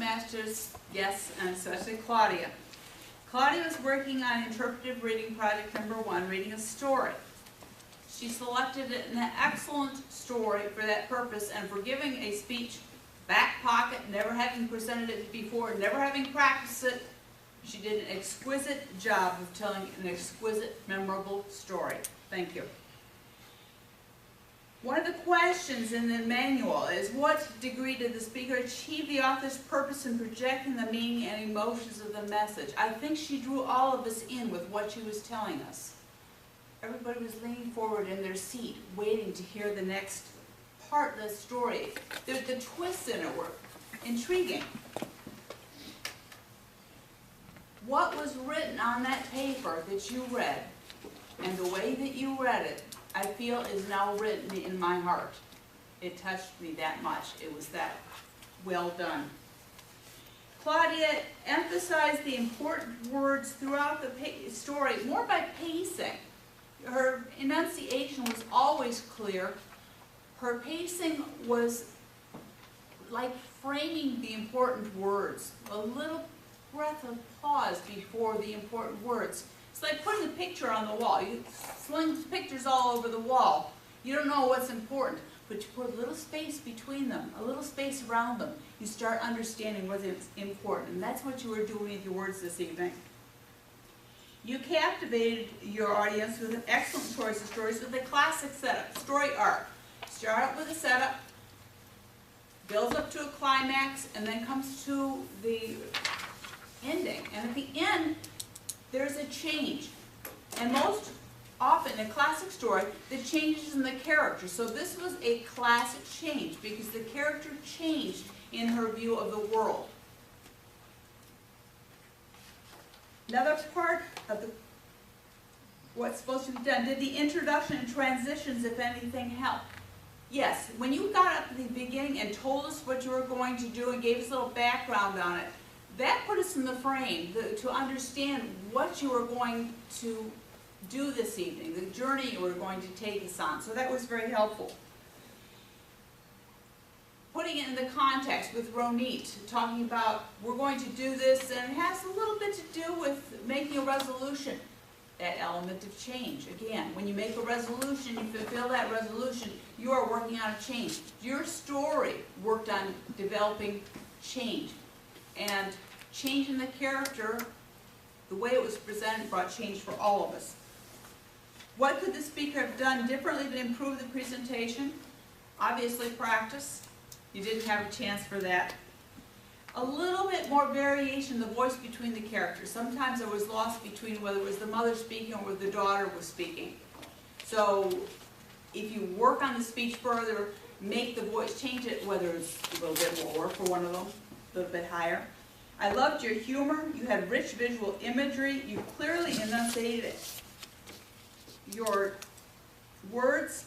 Toastmasters guests, and especially Claudia. Claudia was working on interpretive reading project number 1, reading a story. She selected an excellent story for that purpose, and for giving a speech, back pocket, never having presented it before, never having practiced it, she did an exquisite job of telling an exquisite, memorable story. Thank you. One of the questions in the manual is, what degree did the speaker achieve the author's purpose in projecting the meaning and emotions of the message? I think she drew all of us in with what she was telling us. Everybody was leaning forward in their seat, waiting to hear the next part of the story. The twists in it were intriguing. What was written on that paper that you read, and the way that you read it, I feel is now written in my heart. It touched me that much. It was that well done. Claudia emphasized the important words throughout the story, more by pacing. Her enunciation was always clear. Her pacing was like framing the important words, a little breath of pause before the important words. It's like putting a picture on the wall. You sling pictures all over the wall. You don't know what's important, but you put a little space between them, a little space around them. You start understanding what's important, and that's what you were doing with your words this evening. You captivated your audience with an excellent choice of stories with a classic setup, story arc. Start out with a setup, builds up to a climax, and then comes to the ending. And at the end, there's a change. And most often in a classic story, the change is in the character. So this was a classic change because the character changed in her view of the world. Another part of what's supposed to be done, did the introduction and transitions, if anything, help? Yes, when you got up at the beginning and told us what you were going to do and gave us a little background on it, that put us in the frame to understand what you were going to do this evening, the journey you were going to take us on. So that was very helpful. Putting it in the context with Ronit, talking about we're going to do this, and it has a little bit to do with making a resolution. That element of change. Again, when you make a resolution, you fulfill that resolution, you are working on a change. Your story worked on developing change. And change in the character, the way it was presented, brought change for all of us. What could the speaker have done differently to improve the presentation? Obviously practice. You didn't have a chance for that. A little bit more variation in the voice between the characters. Sometimes I was lost between whether it was the mother speaking or whether the daughter was speaking. So if you work on the speech further, make the voice, change it, whether it's a little bit lower for one of them, a little bit higher. I loved your humor. You had rich visual imagery. You clearly enunciated your words.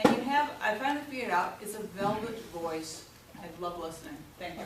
And you have, I finally figured out, it's a velvet voice. I love listening. Thank you.